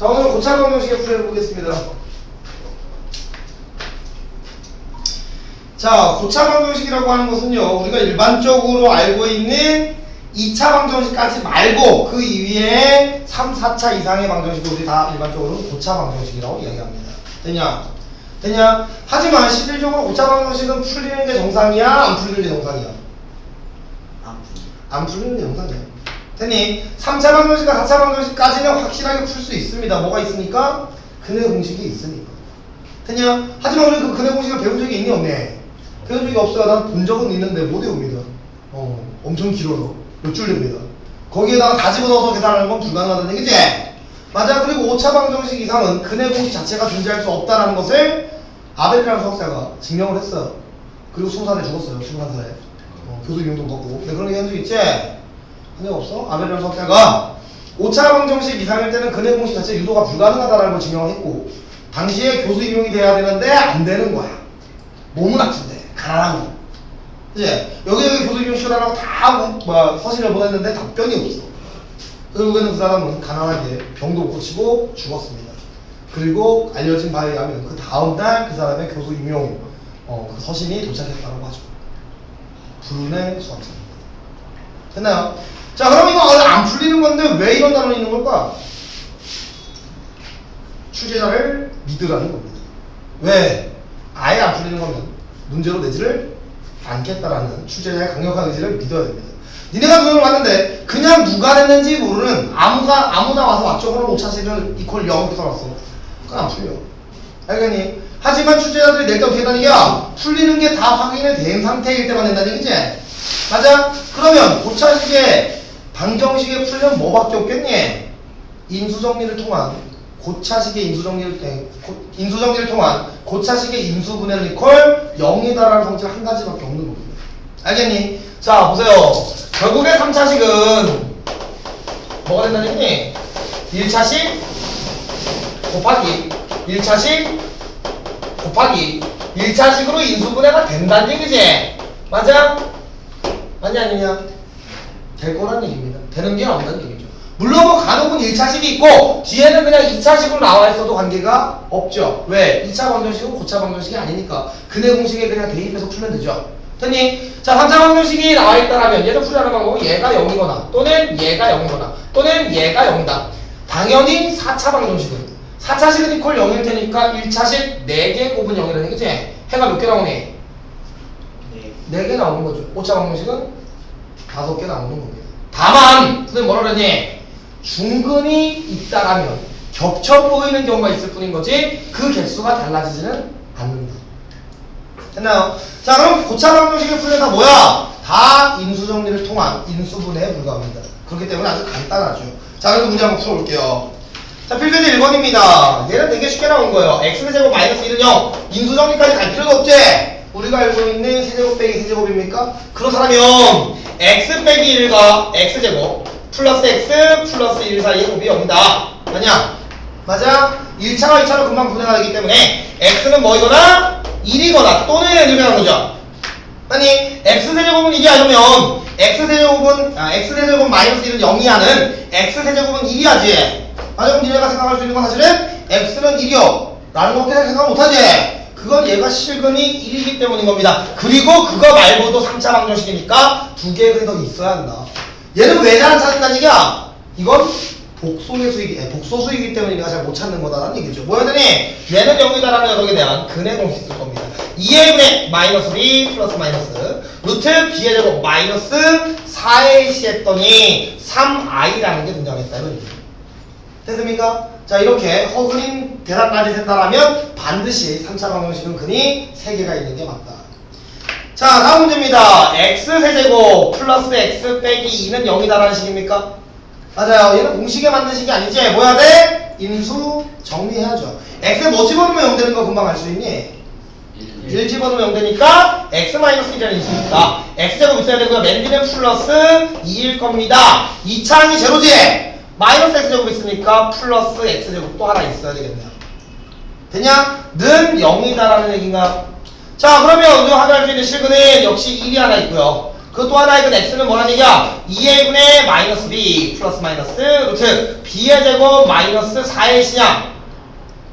자, 오늘 고차 방정식의 풀이를 보겠습니다. 자, 고차 방정식이라고 하는 것은요, 우리가 일반적으로 알고 있는 2차 방정식까지 말고 그 이외에 3, 4차 이상의 방정식을 우리 다 일반적으로 고차 방정식이라고 이야기합니다. 됐냐? 됐냐? 하지만 실질적으로 고차 방정식은 풀리는 게 정상이야? 안 풀리는 게 정상이야? 안 풀리는 게 정상이야. 됐니? 3차 방정식과 4차 방정식까지는 확실하게 풀 수 있습니다. 뭐가 있으니까? 근해 공식이 있으니까. 됐냐? 하지만 우리 그 근해 공식을 배운 적이 있니 없네? 배운 적이 없어요. 난 본 적은 있는데 못 외웁니다. 엄청 길어요. 몇 줄 됩니다. 거기에다가 다 집어넣어서 계산하는 건 불가능하다는 얘기지? 맞아. 그리고 5차 방정식 이상은 근해 공식 자체가 존재할 수 없다는 것을 아벨이라는 수학자가 증명을 했어요. 그리고 20살에 죽었어요. 21살에. 교수 임용도 받고. 네, 그런 얘기 한 적 있지? 한 적 없어? 아벨이라는 수학자가 5차 방정식 이상일 때는 근해 공식 자체 유도가 불가능하다는 걸 증명을 했고, 당시에 교수 임용이 돼야 되는데 안 되는 거야. 몸은 아픈데 가난한 거. 이제 여기 교수 임용 시켜달라고 다 서신을 보냈는데 답변이 없어. 결국에는 그 사람은 가난하게 병도 고치고 죽었습니다. 그리고 알려진 바에 의하면 그 다음 날 그 사람의 교수 임용 그 서신이 도착했다고 하죠. 불운의 수학자입니다. 됐나요? 자, 그럼 이거 안 풀리는 건데 왜 이런 단어가 있는 걸까? 출제자를 믿으라는 겁니다. 왜? 아예 안 풀리는 거면 문제로 내지를 않겠다라는 출제자의 강력한 의지를 믿어야 됩니다. 니네가 그걸 왔는데 그냥 누가 냈는지 모르는 아무나 와서 맞춰보는 5차식을 이퀄 0 이렇게 써놨어. 그건 안 풀려. 알겠니? 하지만 출제자들이 낼 때 어떻게 한다는 얘기야? 풀리는 게 다 확인이 된 상태일 때만 낸다는 얘기지? 맞아? 그러면 5차식의 방정식에 풀면 뭐밖에 없겠니? 인수정리를 통한 고차식의 인수정리를 통한 고차식의 인수분해를 이퀄 0이다라는 성질 한 가지밖에 없는 겁니다. 알겠니? 자, 보세요. 결국에 3차식은 뭐가 된다는 얘기니? 1차식 곱하기 1차식 곱하기 1차식으로 인수분해가 된다는 얘기지? 맞아? 맞냐 아니냐? 될 거란 얘기입니다. 되는 게 나온다는 얘기죠. 물론 뭐 간혹은 1차식이 있고 뒤에는 그냥 2차식으로 나와 있어도 관계가 없죠. 왜? 2차 방정식은 고차 방정식이 아니니까 근해 공식에 그냥 대입해서 풀면 되죠. 됐니? 자, 3차 방정식이 나와 있다라면 얘를 풀이하는 방법은 얘가 0이거나 또는 얘가 0이거나 또는 얘가 0이다. 당연히 4차 방정식은 4차식은 이퀄 0일 테니까 1차식 4개 곱은 0이라는 얘기지? 해가 몇 개 나오니? 4개 나오는 거죠. 5차 방정식은 5개 나오는 겁니다. 다만 선생님 뭐라 그러니? 중근이 있다라면 겹쳐 보이는 경우가 있을 뿐인 거지 그 개수가 달라지지는 않는다. 됐나요? 자, 그럼 고차 방정식의 풀이는 다 뭐야? 다 인수정리를 통한 인수분해에 불과합니다. 그렇기 때문에 아주 간단하죠. 자, 그래서 문제 한번 풀어볼게요. 자, 필드지 1번입니다. 얘는 되게 쉽게 나온 거예요. x제곱 마이너스 1은 0. 인수정리까지 갈 필요가 없지? 우리가 알고 있는 세제곱 빼기 세제곱입니까? 그렇다면 x 빼기 1과 x제곱 플러스 x 플러스 1 사이의 곱이 0이다. 맞냐? 맞아? 1차와 2차로 금방 분해가 되기 때문에 x는 뭐이거나 1이거나 또는 이렇게 하는 거죠. 아니 x세제곱은 1이 아니면 x세제곱 마이너스 1은 0이 하는 x세제곱은 1이 하지. 맞아? 그럼 니네가 생각할 수 있는 건 사실은 x는 1이요 라는 것밖에 생각 못하지. 그건 얘가 실근이 1이기 때문인 겁니다. 그리고 그거 말고도 3차 방정식이니까 2개가 더 있어야 한다. 얘는 왜 잘 안 찾는다는 얘기야? 이건 복소수이기 때문에 내가 잘 못 찾는 거다라는 얘기죠. 뭐였더니 얘는 0이다라는 녀석에 대한 근해 공식 쓸 겁니다. 2의 분의 마이너스 2 플러스 마이너스 루트 b의 제곱 마이너스 4ac 했더니 3i라는 게 등장했다 이런 얘기죠. 됐습니까? 자, 이렇게 허근인 대답까지 된다라면 반드시 3차 방정식은 근이 3개가 있는 게 맞다. 자, 다음 문제입니다. x세제곱 플러스 x 빼기 2는 0이다라는 식입니까? 맞아요. 얘는 공식에 맞는 식이 아니지. 뭐 해야 돼? 인수 정리해야죠. x에 뭐 집어넣으면 0 되는 거 금방 알 수 있니? 1 집어넣으면 0 되니까 x-1이라는 인수니까 x제곱 있어야 되고요. 맨 뒤는 플러스 2일 겁니다. 2차항이 제로지? 마이너스 x제곱 있으니까 플러스 x제곱 또 하나 있어야 되겠네요. 되냐? 는 0이다라는 얘기인가? 자, 그러면 우리가 확인할 수 있는 실근은 역시 1이 하나 있고요. 그 또 하나 이건 x는 뭐라는 얘기야? 2a분의 마이너스 b 플러스 마이너스 루트 b의 제곱 마이너스 4의 신양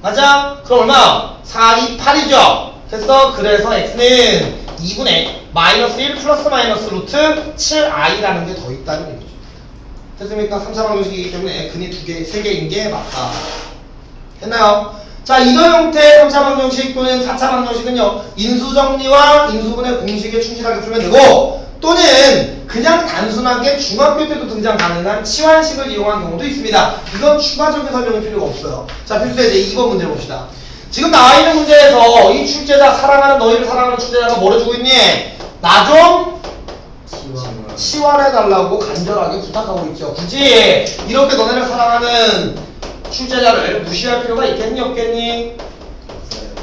맞아? 그럼 얼마? 4, 2, 8이죠? 됐어? 그래서 x는 2분의 마이너스 1 플러스 마이너스 루트 7i라는 게 더 있다는 얘기죠. 됐습니까? 3차 방정식이기 때문에 근이 2개, 3개인 게 맞다. 됐나요? 자, 이런 형태의 3차 방정식 또는 4차 방정식은요, 인수정리와 인수분해 공식에 충실하게 풀면 되고, 또는 그냥 단순하게 중학교 때도 등장 가능한 치환식을 이용한 경우도 있습니다. 이건 추가적인 설명이 필요가 없어요. 자, 필수에 이제 2번 문제 봅시다. 지금 나와 있는 문제에서 이 출제자, 사랑하는 너희를 사랑하는 출제자가 뭐를 주고 있니? 나 좀 치환해달라고 간절하게 부탁하고 있죠. 굳이 이렇게 너네를 사랑하는 출제자를 무시할 필요가 있겠니 없겠니?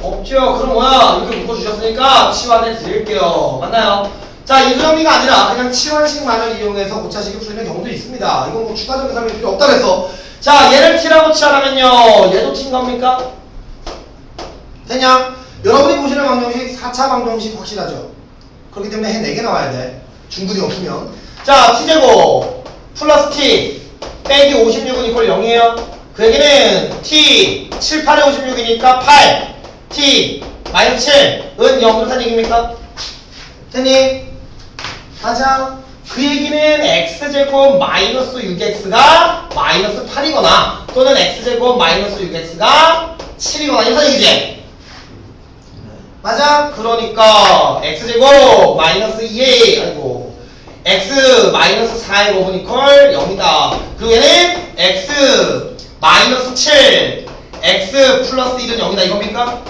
없죠. 그럼 뭐야? 이렇게 묶어주셨으니까 치환해 드릴게요. 맞나요? 자, 인수정리가 아니라 그냥 치환식만을 이용해서 고차식을 풀리는 경우도 있습니다. 이건 뭐 추가적인 설명이 필요 없다 그래서 자, 얘를 t라고 치환하면요, 얘도 t인 겁니까? 되냐? 여러분이 보시는 방정식 4차 방정식 확실하죠? 그렇기 때문에 해 4개 나와야 돼. 중근이 없으면. 자, t제곱 플러스 t 빼기 56은 이퀄 0이에요. 그 얘기는 t 7, 8에 56이니까 8 t 마이너스 7은 0 그렇다는 얘기입니까? 됐니? 맞아. 그 얘기는 x제곱 마이너스 6x가 마이너스 8이거나 또는 x제곱 마이너스 6x가 7이거나 이런 얘기지? 맞아? 그러니까 x제곱 마이너스 2a 아이고 x 마이너스 4의 곱은 이퀄 0이다. 그리고 얘는 x 마이너스 7 x 플러스 1은 0이다 이겁니까?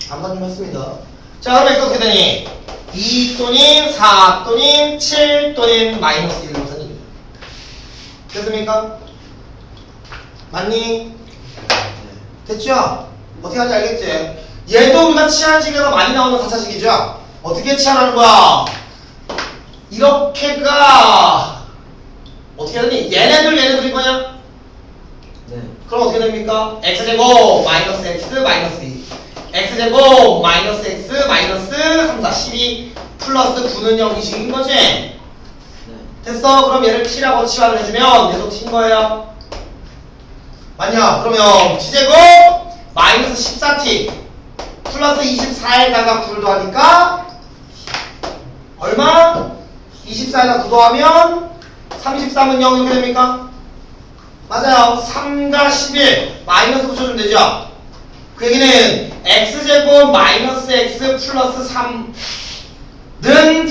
암산 좀 했습니다. 자, 그럼 x 어떻게 되니? 2 또는 4 또는 7 또는 마이너스 1로 사니 됐습니까? 맞니? 됐죠? 어떻게 하는지 알겠지? 얘도 우리가 치환식에서 많이 나오는 4차식이죠? 어떻게 치환하는 거야? 이렇게가 어떻게 되니? 얘네들인 거냐? 네. 그럼 어떻게 됩니까? x제곱 마이너스 x 마이너스 2 x제곱 마이너스 x 마이너스 3, 4, 12 플러스 9는 0 이식인 거지? 네. 됐어? 그럼 얘를 t라고 치환을 해주면 얘도 t인 거예요. 맞냐? 그러면 t제곱 마이너스 14t 플러스 24에다가 9를 더하니까 얼마? 24에다가 9 더하면 33은 0 이렇게 됩니까? 맞아요. 3과 11 마이너스 붙여주면 되죠? 그 얘기는 x제곱 마이너스 x 플러스 3는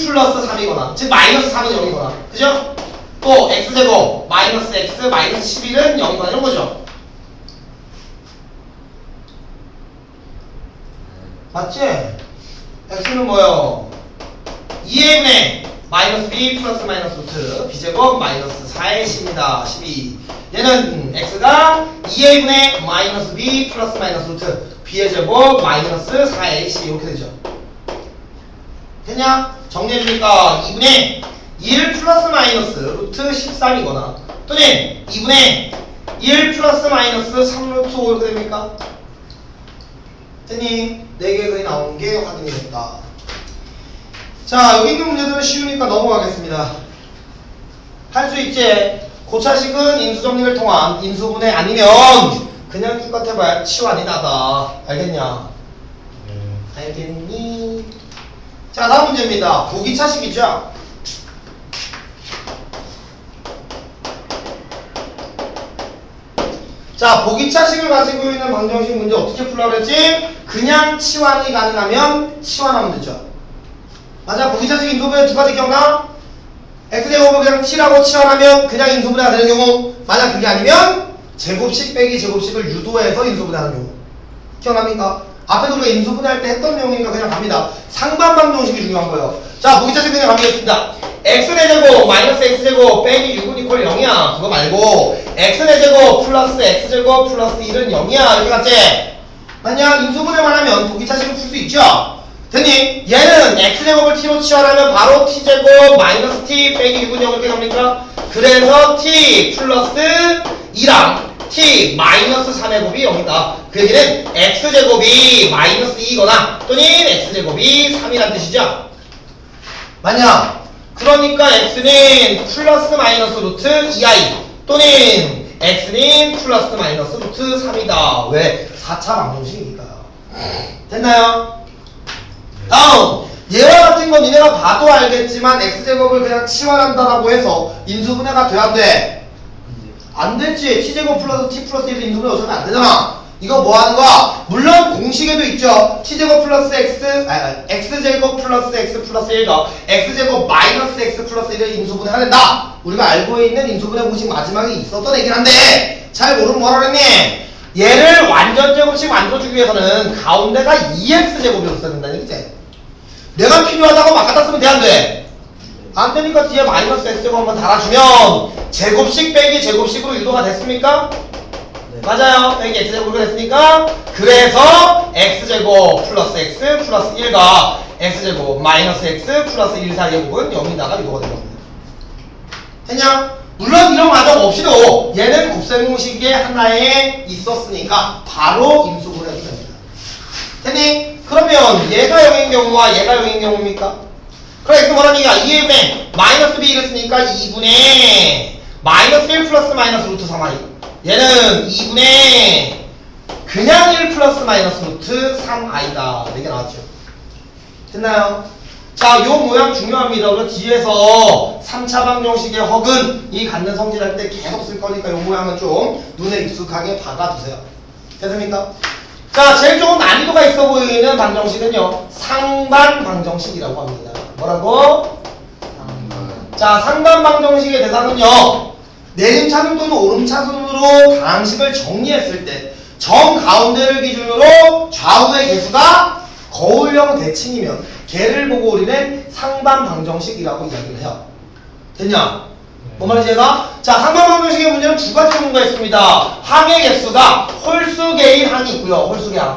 플러스 3이거나 즉 마이너스 3은 0이거나 그죠? 또 x제곱 마이너스 x 마이너스 11은 0이거나 이런 거죠? 맞지? x는 뭐예요? 2a분의 마이너스 b 플러스 마이너스 루트 b제곱 마이너스 4의 10입니다. 12 얘는 x가 2a분의 마이너스 b 플러스 마이너스 루트 b의 제곱 마이너스 4의 12 이렇게 되죠. 됐냐? 정리해주니까 2분의 1 플러스 마이너스 루트 13이거나 또는 2분의 1 플러스 마이너스 3 루트 5 이렇게 됩니까? 됐니? 4개의 글이 나온 게 확인이 됐다. 자, 여기 있는 문제들은 쉬우니까 넘어가겠습니다. 할 수 있지? 고차식은 인수정리를 통한 인수분해 아니면 그냥 똑같아봐야 치환이 나다. 알겠냐? 알겠니? 자, 다음 문제입니다. 보기차식이죠? 자, 보기차식을 가지고 있는 방정식 문제 어떻게 풀라고 그랬지? 그냥 치환이 가능하면 치환하면 되죠. 맞아, 보기차식 인수분해 두 가지 기억나? x제곱을 그냥 t라고 치환하면 그냥 인수분해가 되는 경우, 만약 그게 아니면 제곱식 빼기 제곱식을 유도해서 인수분해하는 경우. 기억납니까? 앞에도 우리가 인수분해할 때 했던 내용이니까 그냥 갑니다. 상반방정식이 중요한 거예요. 자, 보기차식 그냥 가보겠습니다. x제곱 마이너스 x제곱 빼기 6은 이퀄 0이야. 그거 말고 x제곱 플러스 x제곱 플러스 1은 0이야. 이렇게 갔지? 만약 인수분해만 하면 보기차식을 풀 수 있죠? 됐니? 얘는 x제곱을 t로 치환하면 바로 t제곱 마이너스 t 빼기 6은 0 이렇게 갑니까? 그래서 t 플러스 2랑 t 마이너스 3의 곱이 0이다. 그 얘기는 x제곱이 마이너스 2이거나 또는 x제곱이 3이란 뜻이죠? 맞냐? 그러니까 x는 플러스 마이너스 루트 2i 또는 x는 플러스 마이너스 루트 3이다. 왜? 4차 방정식이니까. 됐나요? 다음 얘와 같은 건 니네가 봐도 알겠지만 x제곱을 그냥 치환한다라고 해서 인수분해가 돼야 돼? 안 됐지. t제곱 플러스 t 플러스 1도 인수분해 어차피 안 되잖아. 이거 뭐 하는 거야? 물론 공식에도 있죠. t제곱 플러스 x제곱 플러스 x 플러스 1과 x제곱 마이너스 x 플러스 1을 인수분해해야 된다. 우리가 알고 있는 인수분해 공식 마지막에 있었던 얘긴 한데 잘 모르면 뭐라 그랬니? 얘를 완전제곱식 만들어주기 위해서는 가운데가 2x제곱이었어야 된다는 얘기지. 내가 필요하다고 막 갖다 쓰면 돼, 안 돼? 안 되니까 뒤에 마이너스 x제곱 한번 달아주면 제곱식 빼기 제곱식으로 유도가 됐습니까? 네. 맞아요. 빼기 x제곱으로 됐으니까 그래서 x제곱 플러스 x 플러스 1과 x제곱 마이너스 x 플러스 1 사이의 곱은 0이다가 유도가 된 겁니다. 됐냐? 물론 이런 과정 없이도 얘는 곱셈 공식에 하나에 있었으니까 바로 인수분해 해도 됩니다. 됐니? 그러면 얘가 0인 경우와 얘가 0인 경우입니까? 그럼 x 뭐라는 얘기야? 2분의 마이너스 b 이랬으니까 2분의 마이너스 1 플러스 마이너스 루트 3i 얘는 2분의 그냥 1 플러스 마이너스 루트 3i다 이렇게 나왔죠. 됐나요? 자, 요 모양 중요합니다. 우리가 뒤에서 3차 방정식의 허근이 갖는 성질할 때 계속 쓸 거니까 요 모양은 좀 눈에 익숙하게 박아두세요. 됐습니까? 자, 제일 조금 난이도가 있어 보이는 방정식은요, 상반 방정식이라고 합니다. 뭐라고? 자, 상반 방정식의 대상은요, 내림차순 또는 오름차순으로 방식을 정리했을 때 정 가운데를 기준으로 좌우의 개수가 거울형 대칭이면 걔를 보고 우리는 상반 방정식이라고 이야기를 해요. 됐냐? 뭔 말인지 얘가? 자, 상반 방정식의 문제는 두 가지 종류가 있습니다. 항의 개수가 홀수개인 항이 있고요. 홀수개 항.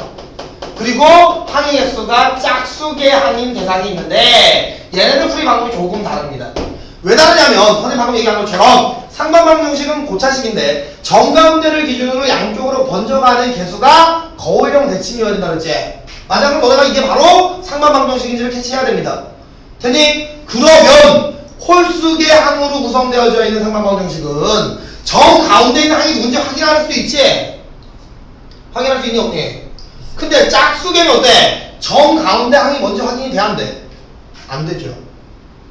그리고 항의 개수가 짝수개 항인 대상이 있는데 얘네들 풀이 방법이 조금 다릅니다. 왜 다르냐면 선생님 방금 얘기한 것처럼 상반 방정식은 고차식인데 정가운데를 기준으로 양쪽으로 번져가는 개수가 거울형 대칭이어야 된다 그랬지? 맞아. 그럼 너네가 이게 바로 상반 방정식인지를 캐치해야 됩니다. 됐니? 그러면 홀수개 항으로 구성되어져 있는 상반 방정식은 정 가운데 있는 항이 누군지 확인할 수도 있지? 확인할 수 있니 없니? 근데 짝수개는 어때? 정 가운데 항이 먼저 확인이 돼야 안 돼? 안 되죠.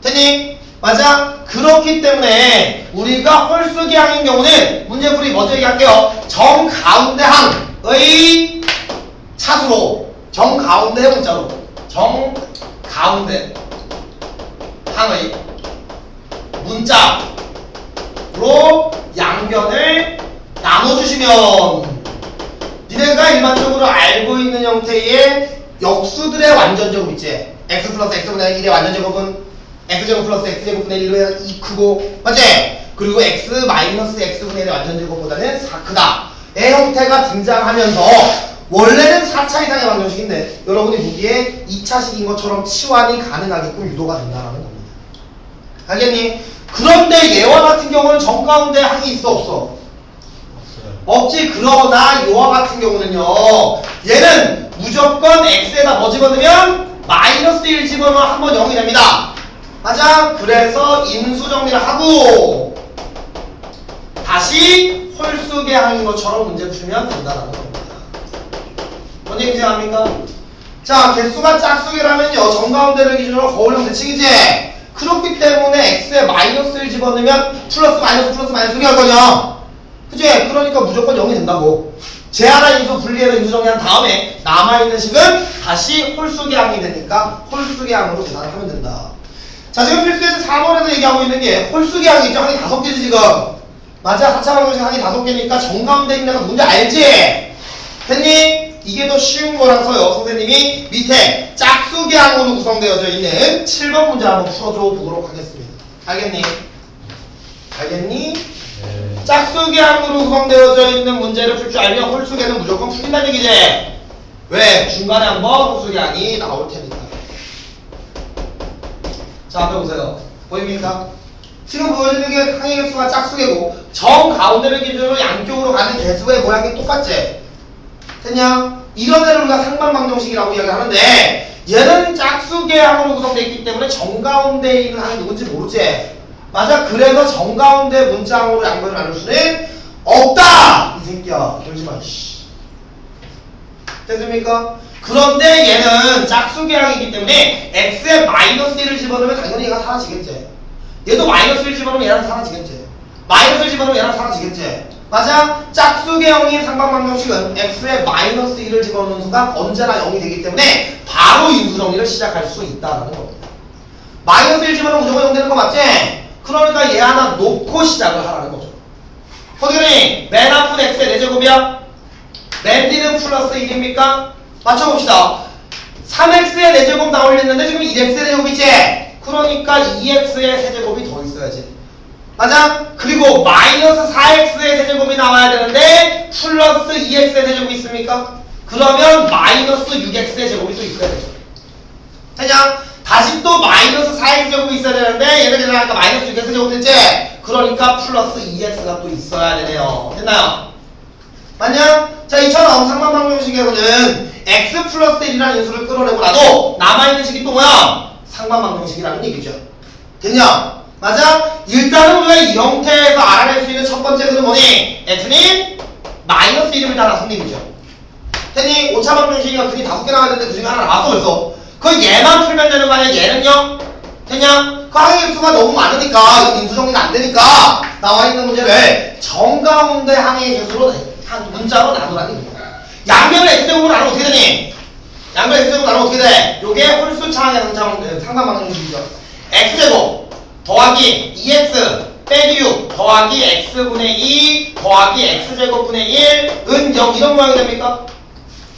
됐니? 맞아? 그렇기 때문에 우리가 홀수개 항인 경우는 문제풀이 먼저 얘기할게요. 정 가운데 항의 차수로 정 가운데 문자로 정 가운데 항의 문자로 양변을 나눠주시면 니네가 일반적으로 알고 있는 형태의 역수들의 완전제곱 있지? x 플러스 x분의 1의 완전제곱은 x제곱 플러스 x제곱분의 1로 2 크고 맞지? 그리고 x 마이너스 x분의 1의 완전제곱보다는 4 크다 의 형태가 등장하면서 원래는 4차 이상의 방정식인데 여러분이 보기에 2차식인 것처럼 치환이 가능하게끔 유도가 된다는 겁니다. 알겠니? 그런데 얘와 같은 경우는 정 가운데 항이 있어 없어? 없지. 그러나 이와 같은 경우는요 얘는 무조건 x에다 뭐 집어넣으면 마이너스 1 집어넣으면 한번 0이 됩니다. 맞아? 그래서 인수정리를 하고 다시 홀수개 항인 것처럼 문제 풀면 된다는 겁니다. 뭔 얘기인지 압니까? 자, 개수가 짝수개라면요 정가운데를 기준으로 거울형 대칭이지? 그렇기 때문에 x에 마이너스를 집어넣으면 플러스 마이너스 이렇게 할 거냐? 그치? 그러니까 무조건 0이 된다고. 제하나 인수 분리해서 인수 정리한 다음에 남아있는 식은 다시 홀수개항이 되니까 홀수개항으로 계산을 하면 된다. 자, 지금 필수에서 4번에서 얘기하고 있는 게 홀수개항이죠. 항이 5개지 지금. 맞아. 4차 방정식 항이 5개니까 정가운데 있는 애가 뭔지 알지? 됐니? 이게 더 쉬운 거라서요. 선생님이 밑에 짝수개항으로 구성되어져 있는 7번 문제 한번 풀어줘 보도록 하겠습니다. 알겠니? 알겠니? 네. 짝수개항으로 구성되어져 있는 문제를 풀 줄 알면 홀수개는 무조건 풀린다는 얘기지? 왜? 중간에 한번 홀수개항이 나올 테니까. 자, 앞에 보세요. 보입니까? 지금 보여지는 게 항의 개수가 짝수개고 정 가운데를 기준으로 양쪽으로 가는 개수의 모양이 똑같지? 됐냐? 이런 애를 우리가 상반 방정식이라고 이야기하는데 얘는 짝수계항으로 구성되어 있기 때문에 정가운데에 있는 항이 누군지 모르지. 맞아. 그래서 정가운데 문자항으로 양변을 나눌 수는 없다. 이 새끼야. 결지마. 됐습니까? 그런데 얘는 짝수계항이기 때문에 x에 마이너스 1을 집어넣으면 당연히 얘가 사라지겠지. 얘도 마이너스 1을 집어넣으면 얘랑 사라지겠지. 마이너스를 집어넣으면 얘랑 사라지겠지. 맞아? 짝수계형의 상반방정식은 x에 마이너스 1을 집어넣는 순간 언제나 0이 되기 때문에 바로 인수정리를 시작할 수 있다는 겁니다. 마이너스 1 집어넣으면 무조건 0 되는 거 맞지? 그러니까 얘 하나 놓고 시작을 하라는 거죠. 어떻게 되니? 맨 앞은 x의 4제곱이야? 맨 뒤는 플러스 1입니까? 맞춰봅시다. 3x의 4제곱 나오려는데 지금 1x의 4제곱이지? 그러니까 2x의 세제곱이 더 있어야지. 맞아? 그리고 마이너스 4x의 세제곱이 나와야 되는데 플러스 2x의 세제곱이 있습니까? 그러면 마이너스 6x의 제곱이 또 있어야 되죠. 되냐? 다시 또 마이너스 4x 제곱이 있어야 되는데 얘가 되나니까 마이너스 6x 제곱 됐지? 그러니까 플러스 2x가 또 있어야 되네요. 됐나요? 맞냐? 자, 이처럼 상반방정식에서는 x 플러스 1이라는 인수를 끌어내고 나도 남아있는 식이 또 뭐야? 상반방정식이라는 얘기죠. 됐냐? 맞아? 일단은 우리가 이 형태에서 알아낼 수 있는 첫 번째 글은 뭐니? x는 마이너스 1이면 다 성립이죠. 됐니? 5차 방정식이가 글이 5개 나와야 되는데 그 중에 하나 나왔어 벌써. 그 얘만 풀면 되는 거 아니야? 얘는요? 됐냐? 그 항의 개수가 너무 많으니까 이건 인수정리가 안 되니까 나와있는 문제를 정가운데 항의 개수로 한 문자로 나누라는 얘기야. 양변을 x제곱으로 나누면 어떻게 되니? 양변 x제곱 나누면 어떻게 돼? 요게 홀수차항의 상반방정식이죠. x제곱 더하기 2x 빼기 6 더하기 x분의 2 더하기 x제곱분의 1은 0 이런 모양이 됩니까?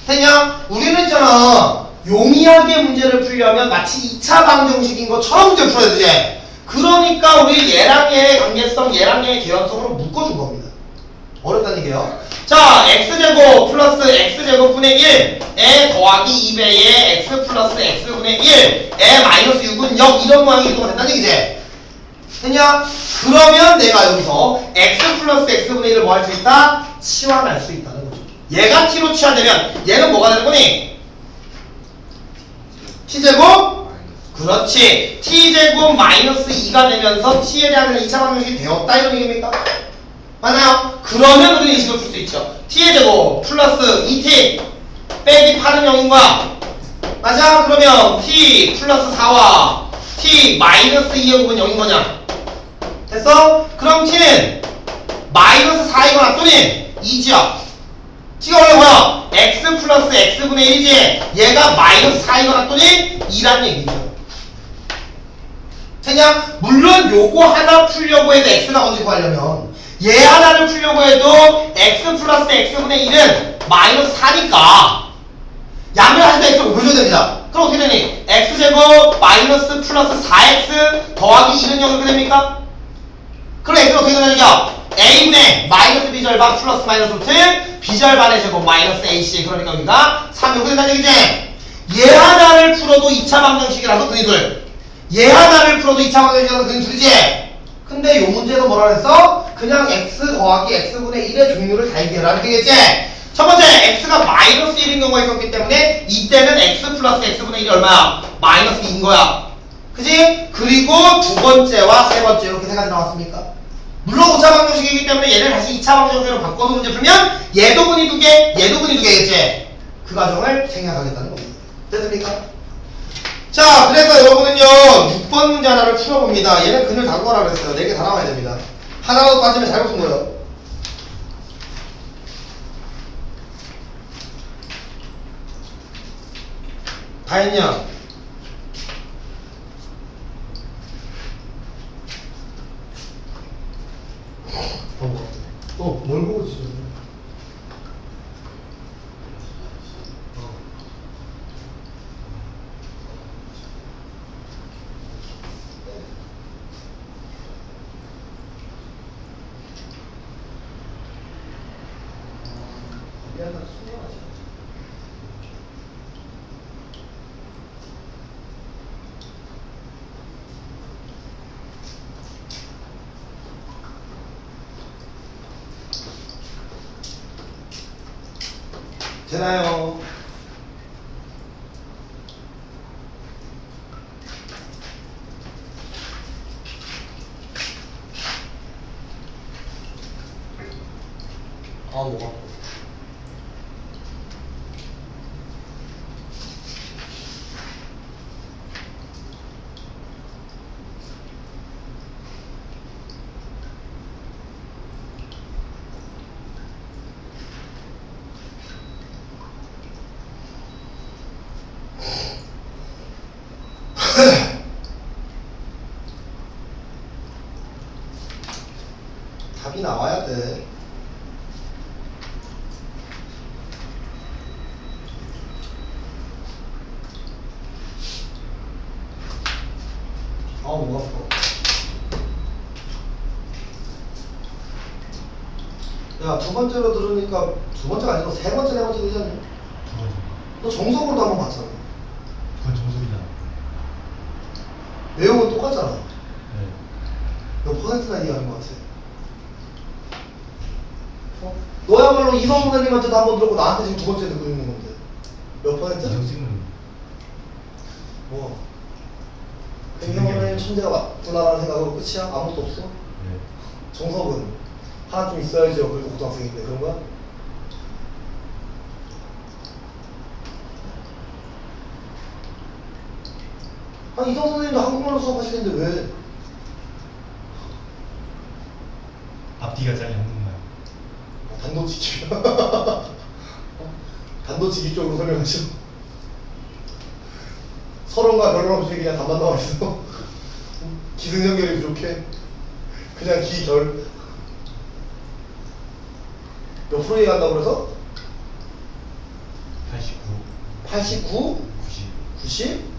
됐냐? 우리는 있잖아 용이하게 문제를 풀려면 마치 2차 방정식인 것처럼 문제를 풀어야 되지. 그러니까 우리 얘랑 얘의 관계성 얘랑 얘의 개연성으로 묶어준 겁니다. 어렵다는 얘기예요. 자, x제곱 플러스 x제곱분의 1에 더하기 2배의 x 플러스 x분의 1에 마이너스 6은 0 이런 모양이 된다는 얘기지. 됐냐? 그러면 내가 여기서 x 플러스 x분의 1을 뭐 할 수 있다? 치환할 수 있다는 거죠. 얘가 t로 치환되면 얘는 뭐가 되는 거니? t제곱? 그렇지. t제곱 마이너스 2가 되면서 t에 대한 2차 방정식이 되었다 이런 얘기입니까? 맞나요? 그러면 우리는 이 식을 풀 수 있죠. t의 제곱 플러스 2t 빼기 8은 0인 거야. 맞아? 그러면 t 플러스 4와 t 마이너스 2의 곱은 0인 거냐? 됐어? 그럼 t는 마이너스 4이거나 또는 2지야. t가 원래 뭐야? x 플러스 x분의 1이지. 얘가 마이너스 4이거나 또는 2라는 얘기죠. 됐냐? 물론 요거 하나 풀려고 해도 x가 뭔지 구하려면 얘 하나를 풀려고 해도 x 플러스 x분의 1은 마이너스 4니까 양을 할 때 x를 곱해줘야 됩니다. 그럼 어떻게 되니? x제곱 마이너스 플러스 4x 더하기 2는 0 이렇게 됩니까? 그럼 x는 어떻게 되느냐? a분의 마이너스 b절반 플러스 마이너스 루트 b절반의 제곱 마이너스 ac 그러니까 여기가 3 이렇게 된다는 얘기지? 얘 하나를 풀어도 2차 방정식이라서 근이 둘 얘 하나를 풀어도 2차 방정식이라서 근이 둘이지? 근데 요 문제에서 뭐라 그랬어? 그냥 x 더하기 x분의 1의 종류를 다 얘기해라 되겠지? 첫 번째 x가 마이너스 1인 경우가 있었기 때문에 이때는 x 플러스 x분의 1이 얼마야? 마이너스 2인 거야. 그지? 그리고 두 번째와 세 번째 이렇게 세 가지 나왔습니까? 물론 5차 방정식이기 때문에 얘를 다시 2차 방정식으로 바꿔서 문제 풀면 얘도 근이 두 개, 얘도 근이 두 개겠지? 그 과정을 생략하겠다는 겁니다. 됐습니까? 자, 그래서 여러분은요 6번 문제 하나를 풀어봅니다. 얘는 근을 다 구하라 그랬어요. 4개 다 나와야 됩니다. 하나라도 빠지면 잘못 푼 거예요. 다 했냐? 뭘 보고 있어? 되나요? 아 뭐가? 답이 나와야 돼. 아, 뭐가 아파. 야, 두 번째로 들으니까 두 번째가 아니고 세 번째, 네 번째 되지 않냐? 두 번째. 너 정석으로도 한번 봤잖아. 그건 정석이잖아. 내용은 똑같잖아. 네. 너 퍼센트나 이해하는 것 같아. 어? 너야말로 이성 선생님한테도 한 번 들었고 나한테 지금 두 번째 듣고 있는 건데. 몇 퍼센트? 이성 찍는. 뭐. 행정선생님 천재가 맞구나라는 생각으로 끝이야? 아무것도 없어? 네. 정석은 하나 좀 있어야죠. 그래도 고등학생인데 그런 거야? 아니 이성 선생님도 한국말로 수업하시는데 왜? 앞뒤가 잘린 한국말. 단도직입. 단도직입 쪽으로 설명하시오. 서론과 결론 없이 그냥 답만 나와 있어. 기승전결이 부족해. 그냥 기결. 몇 프로 얘기한다고 그래서? 89. 89? 90. 90?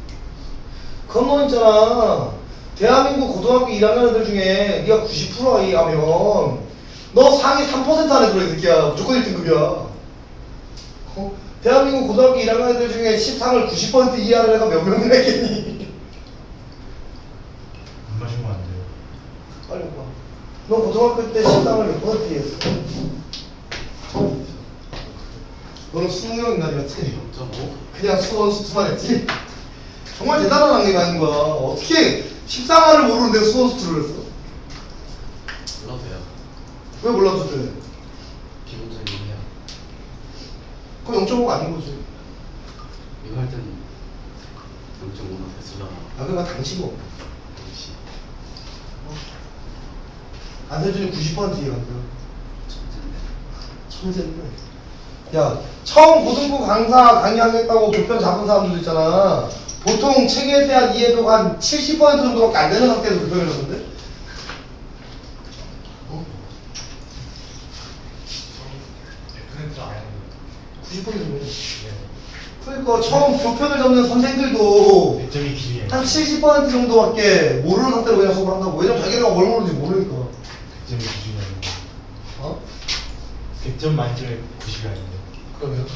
그건 너 있잖아. 대한민국 고등학교 1학년 애들 중에 네가 90%가 이해하면 너 상위 3% 안에 들어 이 새끼야. 무조건 1등급이야. 어? 대한민국 고등학교 1학년 애들 중에 13을 90% 이해하는 애가 몇 명이나 있겠니? 안 마시면 안 돼요. 빨리 봐. 너 고등학교 때 13을 몇 퍼센트 이해했어? 너는 수능 인간이었지? 0.5? 그냥 수원수투만 했지? 정말 대단한 학생이 아닌 거야. 어떻게 13화를 모르는데 수원수투를 했어? 몰라도 돼요. 왜 몰라도 돼? 기본적인 해야. 그럼 0.5가 아닌 거지. 이거 할 때는 0.5나 됐으려나. 아, 그러니까 당시고. 역시. 안세준이 90% 이해한대요. 천재인데. 천재인데. 야, 처음 고등부 강사 강의하겠다고 교편 잡은 사람들 있잖아. 보통 책에 대한 이해도가 한 70% 정도밖에 안 되는 상태에서 교편을 줬는데? 어? 100%도 안 하는 90% 정도. 네. 그러니까 처음 교편을 잡는 선생들도 100점이 기준이에요. 한 70% 정도밖에 모르는 상태로 그냥 수업을 한다고. 왜냐면 자기가 뭘 모르는지 모르니까. 100점이 기준이 아니고. 어? 100점 만점에 90이 아닌데. 그러면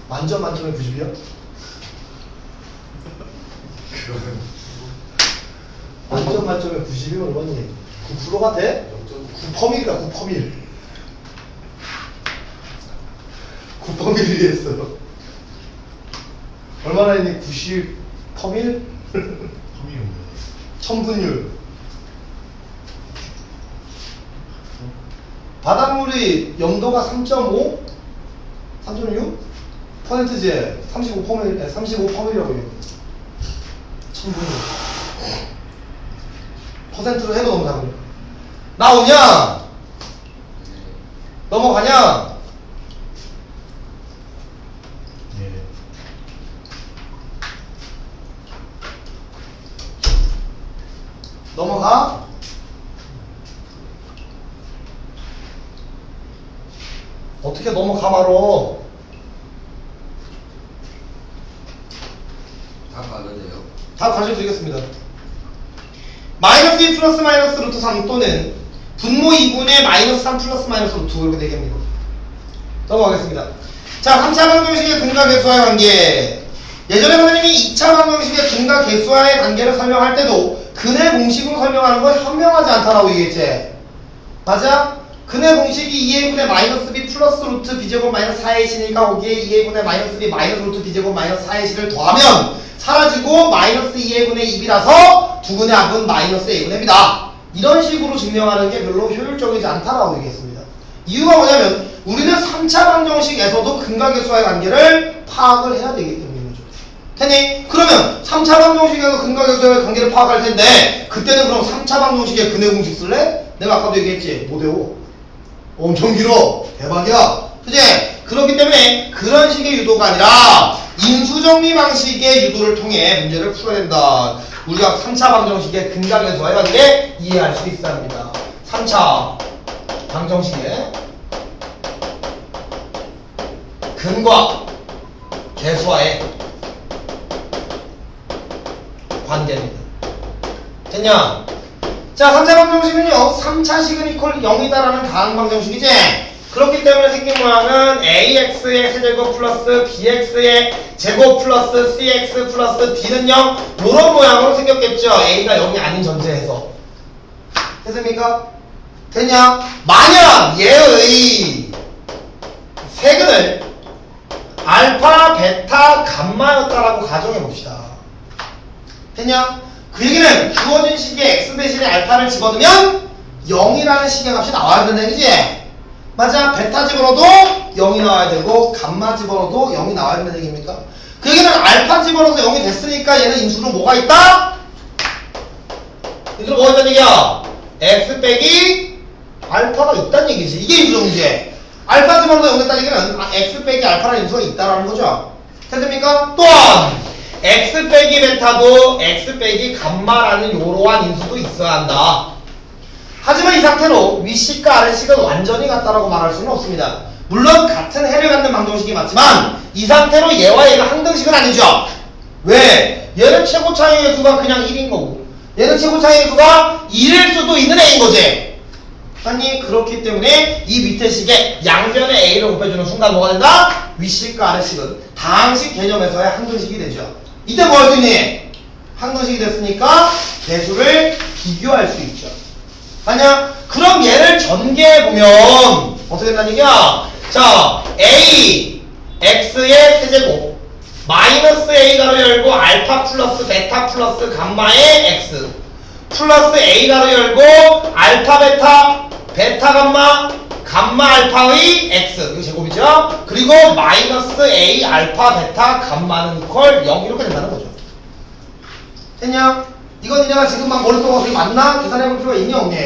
만점 만점에 90이야? 그거는 만점 만점에 90이면 얼마니? 9%가 돼? 9%이다 9%. 9%를 이해했어요. 얼마나 했니? 90%? 텀이 없네. 천분율. 바닷물이 염도가 3.5? 3.6? 퍼센트제 35%, 35%이라고 해요. 천분율. 퍼센트로 해도 너무 작은. 나오냐? 넘어가냐? 네. 넘어가? 어떻게 넘어가 말어? 다 가는데요. 다 가르쳐 드리겠습니다. 마이너스 2 플러스 마이너스 루트 3 또는 분모 2분의 마이너스 3 플러스 마이너스 루트 이렇게 되겠습니다. 넘어가겠습니다. 자, 3차 방정식의 근과 개수와의 관계. 예전에 선생님이 2차 방정식의 근과 개수와의 관계를 설명할 때도 근의 공식으로 설명하는 건 현명하지 않다라고 얘기했지. 맞아? 근의 공식이 2a분의 마이너스 b 플러스 루트 b제곱 마이너스 4ac니까 거기에 2a분의 마이너스 b 마이너스 루트 b제곱 마이너스 4ac를 더하면 사라지고 마이너스 2a분의 2b라서 두 근의 합은 마이너스 a분의 b다. 이런 식으로 증명하는 게 별로 효율적이지 않다라고 얘기했습니다. 이유가 뭐냐면 우리는 3차 방정식에서도 근각계수와의 관계를 파악을 해야 되기 때문인 거죠. 됐니? 그러면 3차 방정식에서 근각계수와의 관계를 파악할 텐데 그때는 그럼 3차 방정식의 근의 공식 쓸래? 내가 아까도 얘기했지. 못 외워. 엄청 길어. 대박이야. 그치? 그렇기 때문에 그런 식의 유도가 아니라 인수정리 방식의 유도를 통해 문제를 풀어야 된다. 우리가 3차 방정식의 근각계수와의 관계 이해할 수 있어야 합니다. 3차 방정식의 근과 계수와의 관계입니다. 됐냐? 자, 3차 방정식은요 3차식은 이퀄 0이다라는 가항 방정식이지. 그렇기 때문에 생긴 모양은 ax의 세제곱 플러스 bx의 제곱 플러스 cx 플러스 d는 0 요런 모양으로 생겼겠죠. a가 0이 아닌 전제에서. 됐습니까? 됐냐? 만약 얘의 세근을 알파, 베타, 감마였다라고 가정해봅시다. 됐냐? 그 얘기는 주어진 식에 x 대신에 알파를 집어넣으면 0이라는 식의 값이 나와야 된다는 얘기지? 맞아. 베타 집어넣어도 0이 나와야 되고 감마 집어넣어도 0이 나와야 된다는 얘기입니까? 그 얘기는 알파 집어넣어서 0이 됐으니까 얘는 인수로 뭐가 있다? 인수로 뭐가 있다는 얘기야? x 빼기 알파가 있다는 얘기지. 이게 인수정리지. 알파 집어넣어서 0이 됐다는 얘기는 x 빼기 알파라는 인수가 있다라는 거죠. 됐습니까? 또한 x 빼기 베타도 x 빼기 감마라는 요러한 인수도 있어야 한다. 하지만 이 상태로 위식과 아래식은 완전히 같다라고 말할 수는 없습니다. 물론 같은 해를 갖는 방정식이 맞지만 이 상태로 얘와 얘가 항등식은 아니죠. 왜? 얘는 최고 차이의 수가 그냥 1인 거고 얘는 최고 차이의 수가 1일 수도 있는 애인 거지. 아니 그렇기 때문에 이 밑에 식에 양변에 a를 곱해주는 순간 뭐가 된다? 위식과 아래식은 다항식 개념에서의 항등식이 되죠. 이때 뭐 할 수 있니? 항등식이 됐으니까 배수를 비교할 수 있죠. 아니야? 그럼 얘를 전개해보면 어떻게 된다는 얘기야? 자, a x의 세제곱 마이너스 a 가로 열고 알파 플러스 베타 플러스 감마의 x 플러스 a 가로 열고 알파 베타 베타 감마 감마 알파의 x 이거 제곱이죠? 그리고 마이너스 a 알파 베타 감마는 이퀄 0 이렇게 된다는 거죠. 됐냐? 이건 니네가 지금 막 머릿속으로 어떻게 맞나? 계산해볼 필요가 있냐 없니?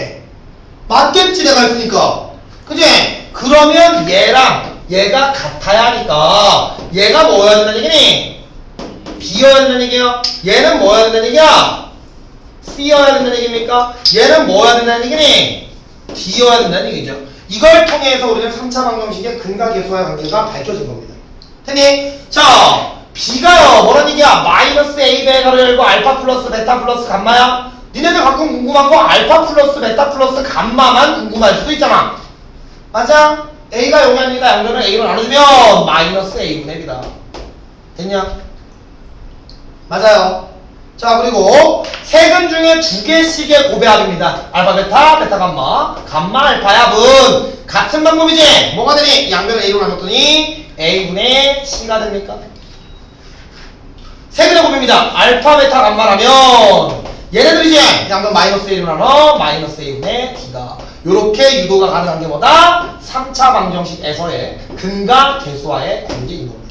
맞겠지 내가 했으니까. 그지? 그러면 얘랑 얘가 같아야 하니까 얘가 뭐여야 된다는 얘기니? B여야 된다는 얘기야. 얘는 뭐여야 된다는 얘기야? C여야 된다는 얘기입니까? 얘는 뭐여야 된다는 얘기니? D여야 된다는 얘기죠. 이걸 통해서 우리는 3차 방정식의 근과 계수와의 관계가 밝혀진 겁니다. 됐니? 자, B가요 뭐란 얘기야? 마이너스 A 배가로 열고 알파 플러스 베타 플러스 감마야? 니네들 가끔 궁금한 거 알파 플러스 베타 플러스 감마만 궁금할 수도 있잖아. 맞아? A가 0이 아니라 양변을 A로 나눠주면 마이너스 A분의 B다. 됐냐? 맞아요. 자, 그리고 세근 중에 두 개씩의 고배합입니다. 알파 베타 베타 감마 감마 알파 합은 같은 방법이지. 뭐가 되니? 양변을 A로 나눴더니 A분의 C가 됩니까? 세근의 곱입니다. 알파 베타 감마라면 얘네들이지. 양변 마이너스 A로 나눠 마이너스 A분의 D다. 요렇게 유도가 가능한 게 뭐다? 3차 방정식에서의 근과 계수와의 관계인 겁니다.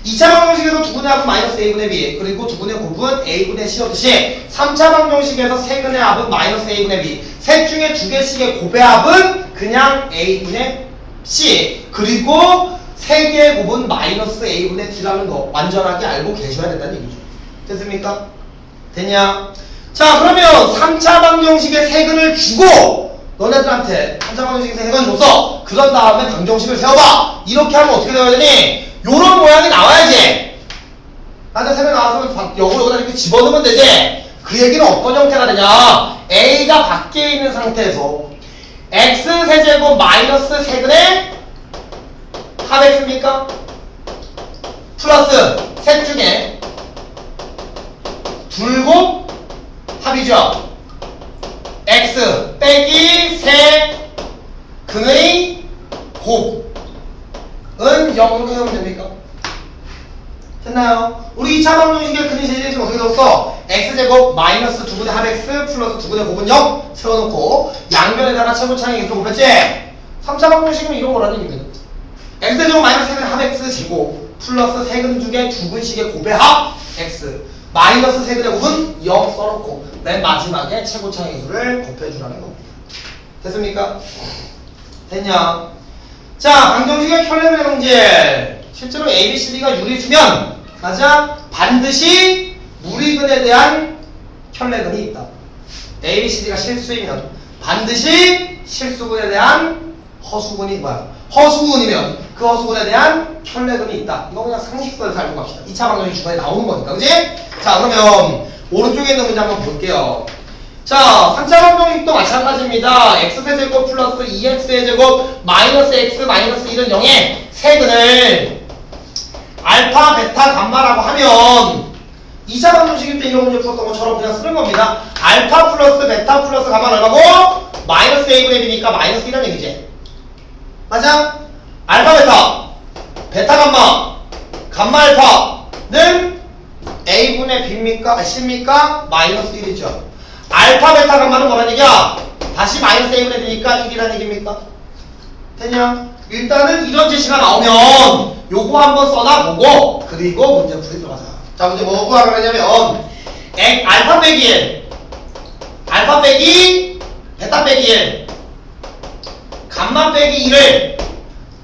2차 방정식에서 두근의 합은 마이너스 A분의 B 그리고 두근의 곱은 A분의 C였듯이 3차 방정식에서 세근의 합은 마이너스 A분의 B 셋 중에 두 개씩의 곱의 합은 그냥 A분의 C 그리고 세 개의 곱은 마이너스 A분의 D라는 거 완전하게 알고 계셔야 된다는 얘기죠. 됐습니까? 됐냐? 자, 그러면 3차 방정식의 세근을 주고 너네들한테 3차 방정식의 세근을 줬어. 그런 다음에 방정식을 세워봐. 이렇게 하면 어떻게 되어야 되니? 요런 모양이 나와야지. 나한테 세면 나와서 여기다 이렇게 집어넣으면 되지. 그 얘기는 어떤 형태가 되냐? A가 밖에 있는 상태에서 X 세제곱 마이너스 세근의 합X입니까? 플러스 셋 중에 둘곱 합이죠. X 빼기 세 근의 곱 은 0으로 해오면 됩니까? 됐나요? 우리 2차 방정식의 근의 제곱이 어떻게 되었어? x제곱 마이너스 두분의 합 x 플러스 두분의 곱은 0 세워놓고 양변에다가 최고차항의 x를 곱했지? 3차 방정식은 이런 거라는 얘기거든. x제곱 마이너스 세근 합 x 제곱 플러스 세근 중에 두근식의 곱의 합 x 마이너스 세근의 곱은 0 써놓고 맨 마지막에 최고차의 수를 곱해주라는 겁니다. 됐습니까? 됐냐? 자, 방정식의 혈례의 성질. 실제로 A, B, C, D가 유리수면 맞아? 반드시 무리근에 대한 혈례근이 있다. A, B, C, D가 실수이면 반드시 실수근에 대한 허수근이 뭐야? 허수근이면 그 허수근에 대한 혈례근이 있다. 이거 그냥 상식선에서 알고 갑시다. 2차 방정식 중간에 나오는 거니까, 그지? 자, 그러면 오른쪽에 있는 문제 한번 볼게요. 자, 3차 방정식도 마찬가지입니다. x세제곱 플러스 2x제곱 마이너스 x 마이너스 1은 0에 세근을 알파, 베타, 감마라고 하면 2차 방정식일 때 이런 문제 풀었던 것처럼 그냥 쓰는 겁니다. 알파 플러스 베타 플러스 감마는 얼마고? 마이너스 a분의 b니까 마이너스 1이라는 얘기지. 맞아? 알파 베타, 베타 감마, 감마 알파는 a분의 b입니까? c입니까? 마이너스 1이죠. 알파 베타 감마는 뭐라는 얘기야? 다시 마이너스 a분의 b니까 1이라는 얘기입니까? 됐냐? 일단은 이런 제시가 나오면 요거 한번 써놔보고 그리고 문제 풀이 들어가자. 자, 문제 뭐 구하라고 했냐면 알파 빼기 1, 알파 빼기 베타 빼기 1, 감마 빼기 1을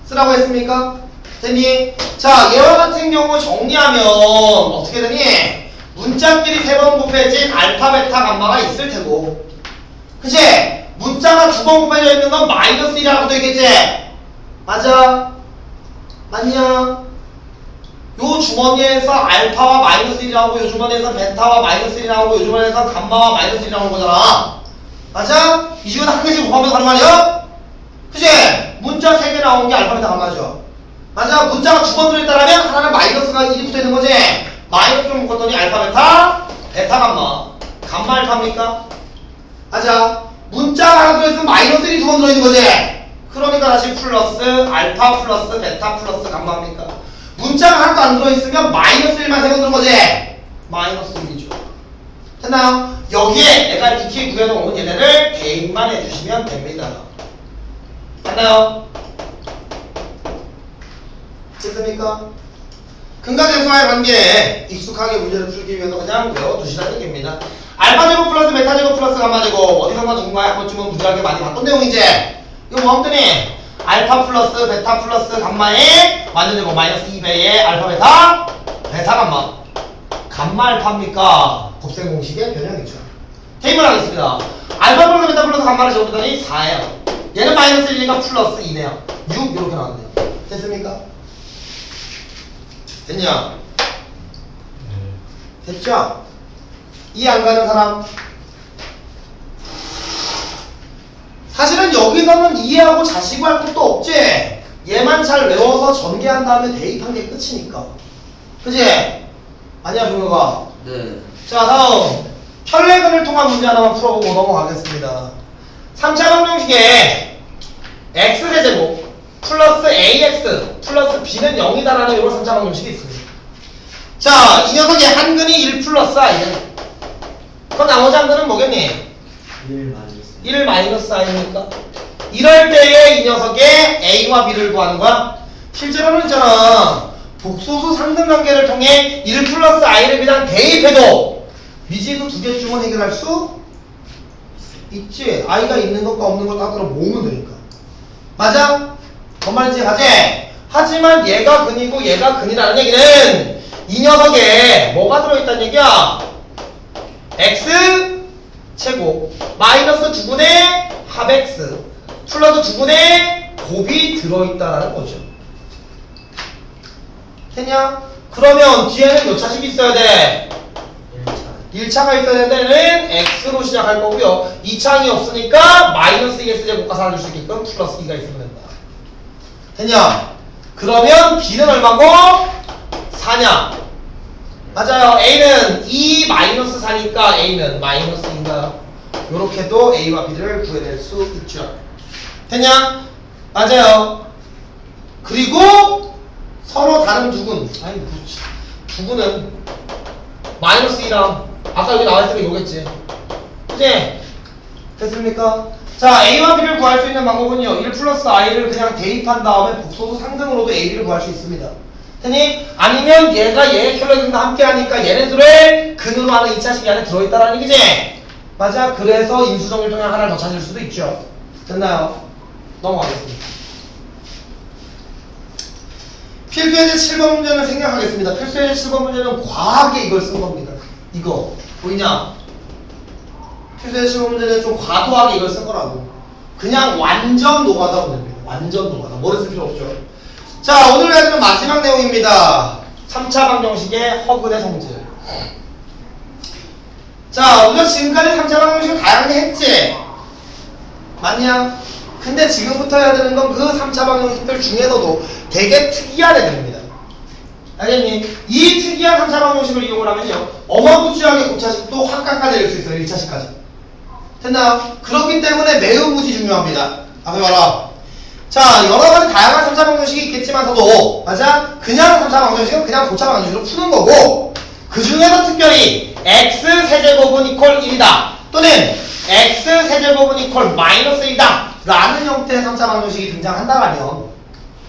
쓰라고 했습니까? 됐니? 자, 얘와 같은 경우 정리하면 어떻게 되니? 문자끼리 3번 곱해진 알파, 베타, 감마가 있을 테고, 그치? 문자가 2번 곱해져 있는 건 마이너스 1이라고 되겠지? 맞아? 맞냐? 요 주머니에서 알파와 마이너스 1이 나오고, 요 주머니에서 베타와 마이너스 1이 나오고, 요 주머니에서 감마와 마이너스 1이 나오는 거잖아. 맞아? 이 중에서 한 개씩 곱하면서 하는 말이야? 그치? 문자 3개 나온 게 알파, 베타, 감마죠? 맞아? 문자가 2번 들어있다라면 하나는 마이너스가 1이 붙어있는 거지? 마이너스 좀 묶었더니 알파, 베타, 베타, 감마. 감마 알파입니까? 맞아? 문자가 하나 들어있으면 마이너스 1이 2번 들어있는 거지? 그러니까 다시 플러스 알파 플러스 베타 플러스 감마입니까? 문자가 하나도 안 들어있으면 마이너스 1만 3번 들은 거지? 마이너스 1이죠. 됐나요? 여기에 내가 익히 구해놓은 얘네를 대입만 해주시면 됩니다. 됐나요? 됐습니까? 근과대수와의 관계에 익숙하게 문제를 풀기 위해서 그냥 외워두시라는 얘기입니다. 알파제곱 플러스 베타제곱 플러스 감마제곱 어디선가 누군가에 한 번쯤은 무지하게 많이 봤던 내용이지? 이거 뭐 하면 되니? 알파 플러스 베타 플러스 감마의 완전제곱 마이너스 2배의 알파 베타 베타 감마 감마 알파입니까? 곱셈 공식의 변형이죠. 대입을 하겠습니다. 알파 플러스 베타 플러스 감마를 적었더니 4예요. 얘는 마이너스 1이니까 플러스 2네요. 6 이렇게 나왔네요. 됐습니까? 됐냐? 네. 됐죠? 이해 안 가는 사람? 사실은 여기서는 이해하고 자시고 할 것도 없지? 얘만 잘 외워서 전개한 다음에 대입한 게 끝이니까. 그지? 아니야, 종효가? 네. 자, 다음 혈례근을 통한 문제 하나만 풀어보고 넘어가겠습니다. 3차 방정식에 x제곱 플러스 ax 플러스 b는 0이다라는 이런 3차 방정식이 있습니다. 자, 이 녀석의 한 근이 1 플러스 i는 그 나머지 한 근은 뭐겠니? 1 마이너스 i니까 이럴 때에 이 녀석의 a와 b를 구하는 거야. 실제로는 있잖아, 복소수 상등관계를 통해 1 플러스 i를 그냥 대입해도 미지수 2개쯤은 해결할 수 있지. i가 있는 것과 없는 것 따로 모으면 되니까. 맞아? 뭔 말인지 가지? 하지만 얘가 근이고 얘가 근이라는 얘기는 이 녀석에 뭐가 들어있다는 얘기야? x 제곱 마이너스 2분의 합 x 플러스 2분의 곱이 들어있다라는 거죠. 됐냐? 그러면 뒤에는 몇 차식 있어야 돼? 1차가 있어야 되는 데는 x로 시작할 거고요. 2차항이 없으니까 마이너스 2x 제곱과 사라질 수 있게끔 플러스 2가 있으면 된다. 됐냐? 그러면 b는 얼마고? 4냐? 맞아요. a는 2 마이너스 4니까 a는 마이너스 2인가요? 요렇게도 a와 b를 구해낼 수 있죠. 됐냐? 맞아요. 그리고 서로 다른 두근, 아니 두근은 마이너스 2랑 아까 여기 나와있던 게 요겠지. 그치? 됐습니까? 자, A와 B를 구할 수 있는 방법은요. 1 플러스 I를 그냥 대입한 다음에 복소도 상등으로도 AB를 구할 수 있습니다. 됐니? 아니면 얘가 얘의 킬로그램과 함께 하니까 얘네들을 근으로 하는 2차식이 안에 들어있다라는 얘기지? 맞아? 그래서 인수정일 통해 하나를 더 찾을 수도 있죠. 됐나요? 넘어가겠습니다. 필수예제 7번 문제는 생략하겠습니다. 필수예제 7번 문제는 과하게 이걸 쓴 겁니다. 이거 보이냐? 필수예제 7번 문제는 좀 과도하게 이걸 쓴 거라고. 그냥 완전 노가다 문제입니다. 완전 노가다. 머리 쓸 필요 없죠. 자, 오늘 해야 되는 마지막 내용입니다. 3차 방정식의 허근의 성질. 자, 우리가 지금까지 3차 방정식을 다양하게 했지? 맞냐? 근데 지금부터 해야 되는 건 그 3차 방정식들 중에서도 되게 특이한 애들입니다. 알겠니? 이 특이한 3차 방정식을 이용을 하면요, 어마무지하게 고차식도 확 깎아내릴 수 있어요. 1차식까지. 됐나요? 그렇기 때문에 매우 무지 중요합니다. 앞에 봐라. 자, 여러가지 다양한 3차 방정식이 있겠지만서도, 맞아? 그냥 3차 방정식은 그냥 고차 방정식으로 푸는 거고, 그 중에서 특별히 x 세제곱은 이퀄 1이다 또는 x 세제곱은 이퀄 마이너스 1이다 라는 형태의 3차 방정식이 등장한다라면,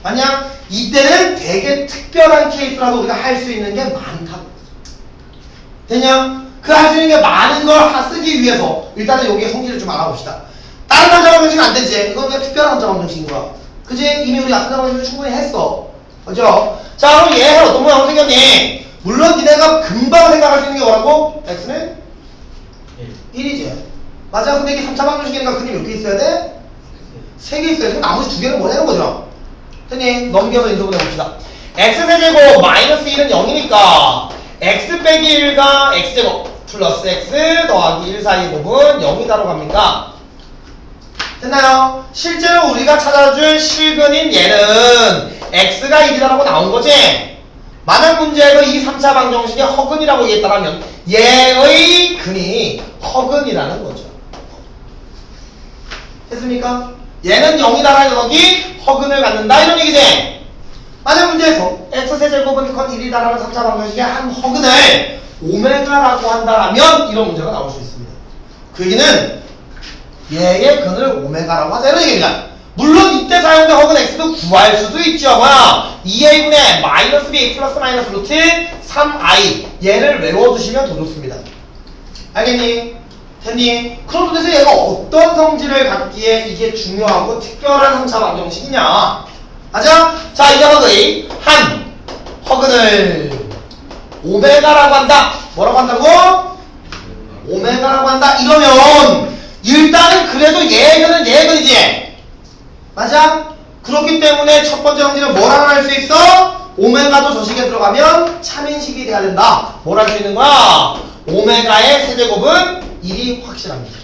맞냐? 이때는 되게 특별한 케이스라도 우리가 할 수 있는 게 많다. 되냐? 그 할 수 있는 게 많은 걸 쓰기 위해서 일단은 여기에 성질을 좀 알아봅시다. 다른 3차 방정식은 안 되지. 이건 그냥 특별한 3차 방정식인 거야. 그지? 이미 우리가 3차 방정식을 충분히 했어. 그죠? 자, 그럼 얘 어떤 모양으로 생겼니? 물론 니네가 금방 생각할 수 있는 게 뭐라고? x는 1이지. 맞아. 근데 이게 3차 방정식이니까 그림 몇 개 있어야 돼? 3개 있어야 돼. 나머지 2개는 뭐냐는 거죠. 됐니? 넘겨서 인수분해 봅시다. x세제곱 마이너스 1은 0이니까 x 빼기 1과 x제곱 플러스 x 더하기 1 사이의 곱은 0이다로 갑니까? 됐나요? 실제로 우리가 찾아줄 실근인 얘는 x가 1이다라고 나온 거지? 만약 문제에서 이 3차 방정식의 허근이라고 얘기했다면 얘의 근이 허근이라는 거죠. 됐습니까? 얘는 0이다라는 녀석이 허근을 갖는다 이런 얘기지? 만약 문제에서 x세제곱은 이퀄 1이다라는 3차 방정식의 한 허근을 오메가라고 한다라면 이런 문제가 나올 수 있습니다. 그 얘기는 얘의 근을 오메가라고 하자 이런 얘기입니다. 물론 이때 사용된 허근 x도 구할 수도 있죠. 뭐야? 2a분의 마이너스 b 플러스 마이너스 루트 3i 얘를 외워두시면 더 좋습니다. 알겠니? 됐니? 그럼 도대체 얘가 어떤 성질을 갖기에 이게 중요하고 특별한 3차 방정식이냐? 맞아? 자, 이 녀석의 한 허근을 오메가라고 한다. 뭐라고 한다고? 오메가라고 한다. 이러면 일단은 그래도 얘의 근은 얘의 근이지? 맞아? 그렇기 때문에 첫 번째 성질은 뭐라고 할 수 있어? 오메가도 저 식에 들어가면 참인식이 돼야 된다. 뭘 할 수 있는 거야? 오메가의 세제곱은 1이 확실합니다.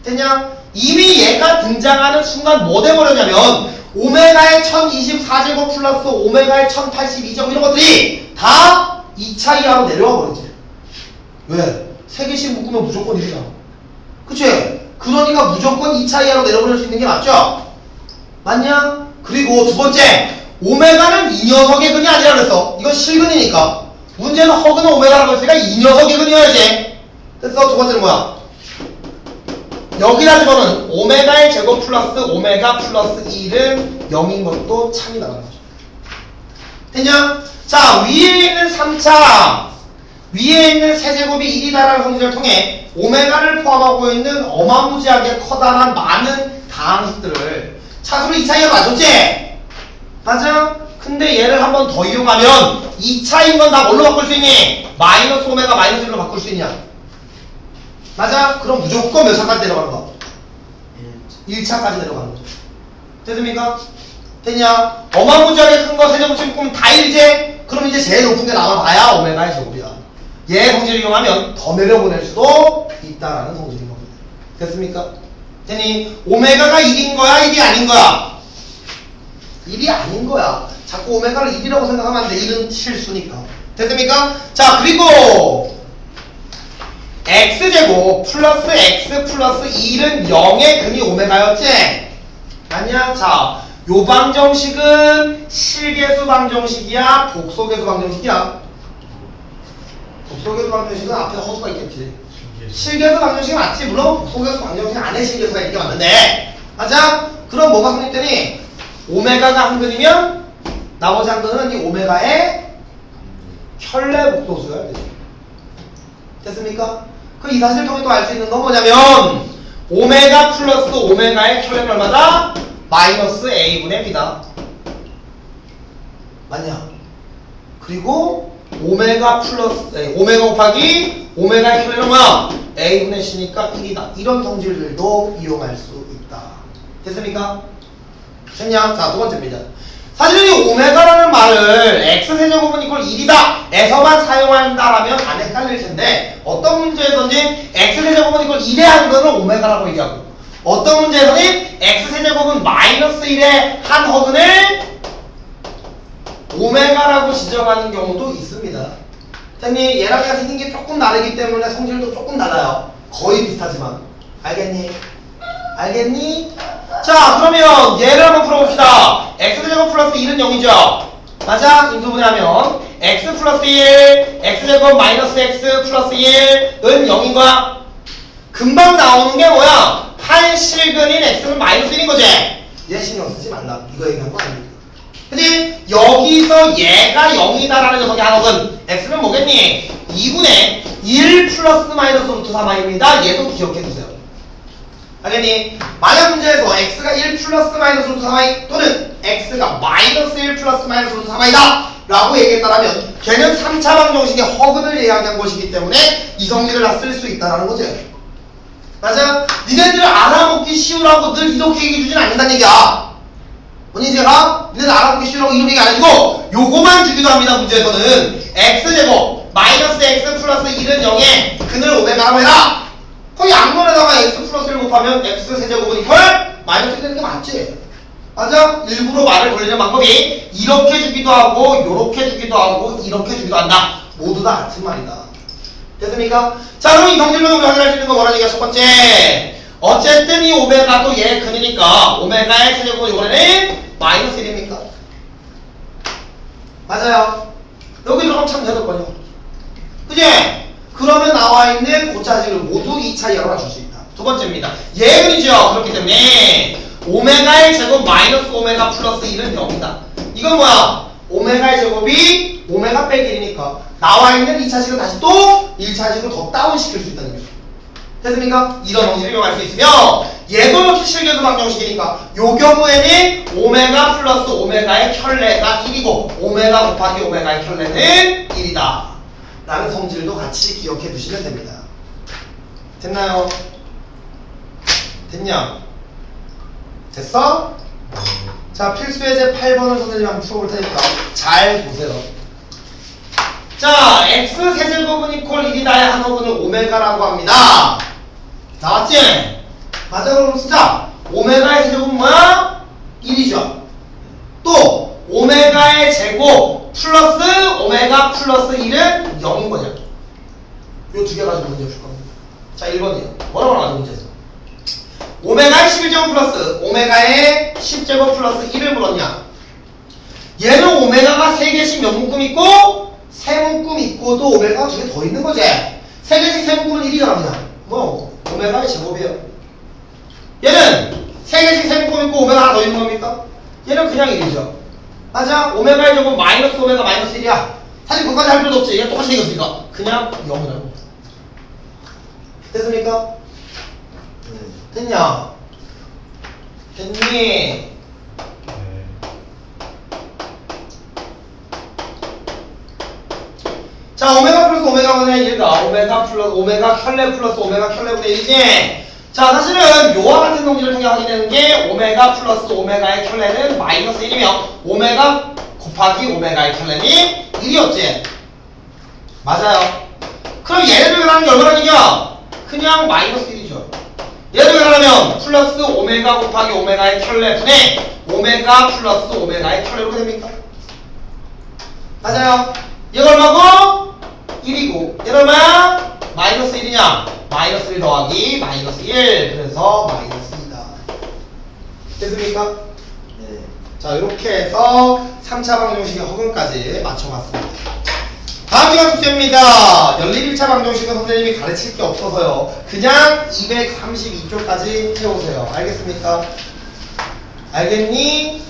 됐냐? 이미 얘가 등장하는 순간 뭐 돼버렸냐면 오메가의 1024제곱 플러스 오메가의 1082제곱 이런 것들이 다 2차 이하로 내려와 버리지. 왜? 3개씩 묶으면 무조건 1이잖아. 그치? 그러니까 무조건 2차 이하로 내려버릴 수 있는 게 맞죠? 맞냐? 그리고 두 번째, 오메가는 이 녀석의 근이 아니라 그랬어. 이건 실근이니까. 문제는 허근은 오메가라고 했으니까 이 녀석의 근이어야지. 됐어? 두 번째는 뭐야? 여기다 집어넣은 오메가의 제곱 플러스 오메가 플러스 1은 0인 것도 참이다라는 거죠. 됐냐? 자, 위에 있는 3차, 위에 있는 세제곱이 1이다라는 성질을 통해 오메가를 포함하고 있는 어마무지하게 커다란 많은 다항식들을 차수로 2차이가 맞췄지? 맞아? 근데 얘를 한 번 더 이용하면 2차인 건 다 뭘로 바꿀 수 있니? 마이너스 오메가 마이너스 1로 바꿀 수 있냐? 맞아? 그럼 무조건 몇 차까지 내려가는 거? 1차까지 내려가는 거죠. 됐습니까? 됐냐? 어마무지하게 큰 거 세제곱씩 묶으면 다 1제? 그럼 이제 제일 높은 게 나와봐야 오메가의 제곱이야. 얘 성질을 이용하면 더 내려보낼 수도 있다라는 성질인 겁니다. 됐습니까? 됐니? 오메가가 1인 거야? 1이 아닌 거야? 1이 아닌 거야. 자꾸 오메가를 1이라고 생각하면 안 돼. 1은 실수니까. 됐습니까? 자, 그리고 x제곱 플러스 x 플러스 1은 0의 근이 오메가였지? 아니야? 자, 요 방정식은 실계수 방정식이야? 복소계수 방정식이야? 복소계수 방정식은 앞에 허수가 있겠지. 실계수 방정식이 맞지. 물론 복소계수 방정식 안에 실계수가 있는 게 맞는데. 맞아? 그럼 뭐가 성립되니? 오메가가 한 근이면 나머지 한 근은 이 오메가의 혈내 복소수여야 되죠. 됐습니까? 그 이 사실을 통해 또 알 수 있는 건 뭐냐면 오메가 플러스 오메가의 혈내는 얼마다? 마이너스 a분의 b다. 맞냐? 그리고 오메가 곱하기 오메가의 혈내는 뭐야? a분의 c니까 1이다. 이런 성질들도 이용할 수 있다. 됐습니까? 됐냐? 자, 두 번째입니다. 사실은 이 오메가라는 말을 x세제곱은 이퀄 1이다 에서만 사용한다라면 안 헷갈릴 텐데 어떤 문제에서는 x세제곱은 이퀄 1의 한 근을 오메가라고 얘기하고 어떤 문제에서는 x세제곱은 마이너스 1의 한 허근을 오메가라고 지정하는 경우도 있습니다. 선생님 얘랑 얘가 생긴 게 조금 다르기 때문에 성질도 조금 달라요. 거의 비슷하지만 알겠니? 알겠니? 자 그러면 얘를 한번 풀어봅시다. x제곱 플러스 1은 0이죠. 맞아? 인수분해하면 x 플러스 1 x제곱 마이너스 x 플러스 1은 0인 거야. 금방 나오는 게 뭐야? 한 실근인 x는 마이너스 1인 거지. 얘 신경 쓰지 말라. 이거 얘기한 거 아닙니다. 그치? 여기서 얘가 0이다라는 녀석이 한옥은 x는 뭐겠니? 2분의 1 플러스 마이너스 루트 3i입니다. 얘도 기억해두세요. 알겠니? 만약 문제에서 x가 1 플러스 마이너스 루트 3i 또는 x가 마이너스 1 플러스 마이너스 루트 3i다 라고 얘기했다라면 걔는 3차 방정식의 허근을 이야기한 것이기 때문에 이 성질을 다 쓸 수 있다라는 거지. 맞아? 니네들 알아먹기 쉬우라고 늘 이렇게 얘기해주진 않는다는 얘기야. 뭔지 제가 니네들 알아먹기 쉬우라고 이런 얘기 안 해주고 요거만 주기도 합니다. 문제에서는 x제곱 마이너스 x 플러스 1은 0에 근을 오메가라고 해라. 거의 양면에다가 x 플러스 1 곱하면 x 세제곱은 이퀄 마이너스 1 되는 게 맞지? 맞아? 일부러 말을 돌리는 방법이 이렇게 주기도 하고 요렇게 주기도 하고 이렇게 주기도 한다. 모두 다 같은 말이다. 됐습니까? 자 그럼 이 성질로 우리 확인할 수 있는 거 뭐라는 얘기야? 첫 번째 어쨌든 이 오메가도 얘 근이니까 오메가의 세제곱은 이번에는 마이너스 1입니까? 맞아요. 여기 들어가면 참 되거든요. 그지? 그러면 나와 있는 고차식을 모두 2차 이하로 맞출 수 있다. 두 번째입니다. 예근이죠. 그렇기 때문에 오메가의 제곱 마이너스 오메가 플러스 1은 0이다. 이건 뭐야? 오메가의 제곱이 오메가 빼기 1이니까 나와 있는 2차식을 다시 또 1차식으로 더 다운시킬 수 있다는 거죠. 됐습니까? 이런 형식을 이용할 수 있으며 얘도 역시 실계수 방정식이니까 요 경우에는 오메가 플러스 오메가의 켤레가 1이고 오메가 곱하기 오메가의 켤레는 1이다. 라는 성질도 같이 기억해 두시면 됩니다. 됐나요? 됐냐? 됐어? 자, 필수예제 8번을 선생님이 한번 풀어볼 테니까 잘 보세요. 자, x 세제곱은 이퀄 1이다의 한어근은 오메가라고 합니다. 나왔지? 맞아, 그럼 쓰자. 오메가의 세제곱은 뭐야? 1이죠. 또 오메가의 제곱 플러스 오메가 플러스 1은 0인 거냐? 요 두 개 가지고 문제 풀 겁니다. 자, 1번이에요. 뭐라고 나와요, 문제에서? 오메가의 11제곱 플러스 오메가의 10제곱 플러스 1을 물었냐? 얘는 오메가가 3개씩 몇 묶음 있고 3묶음 있고도 오메가가 2개 더 있는 거지. 3개씩 3묶음은 1이잖아, 그냥. 뭐, 오메가의 제곱이에요. 얘는 3개씩 3묶음 있고 오메가 하나 더 있는 겁니까? 얘는 그냥 1이죠. 맞아? 오메가의 제곱 마이너스 오메가 마이너스 1이야. 사실 그것까지 할 필요도 없지. 얘가 똑같이 생겼으니까. 그냥 0이라고. 됐습니까? 됐냐? 됐니? 네. 자, 오메가 플러스 오메가분의 1가 오메가 플러스 오메가 켤레 플러스 오메가 켤레분의 1이지. 자, 사실은 요와 같은 성질을 통해 확인되는 게 오메가 플러스 오메가의 켤레는 마이너스 1이며 오메가 곱하기 오메가의 켤레는 1이었지. 맞아요. 그럼 얘네들 변하는 게 얼마나 얘기야? 그냥 마이너스 1이죠. 얘를 변하면 플러스 오메가 곱하기 오메가의 켤레 분의 오메가 플러스 오메가의 켤레로 됩니까? 맞아요. 얘가 얼마고? 1이고 얘는 얼마야? 마이너스 1이냐? 마이너스 1 더하기 마이너스 1 그래서 마이너스 2다. 됐습니까? 네. 자, 이렇게 해서 3차 방정식의 허근까지 맞춰봤습니다. 다음 시간 숙제입니다. 연립 1차 방정식은 선생님이 가르칠 게 없어서요. 그냥 232쪽까지 해오세요. 알겠습니까? 알겠니?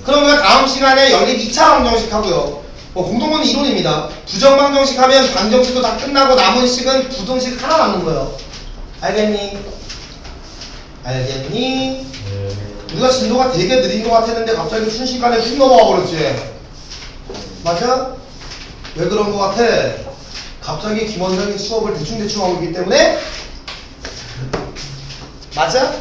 그러면 다음 시간에 연립 2차 방정식 하고요. 공통분 이론입니다. 부정 방정식 하면 방정식도 다 끝나고 남은 식은 부등식 하나 남는 거예요. 알겠니? 알겠니? 네. 우리가 진도가 되게 느린 것 같았는데 갑자기 순식간에 훅 넘어가 버렸지. 맞아? 왜 그런 것 같아? 갑자기 김원장이 수업을 대충대충 하고 있기 때문에? 맞아?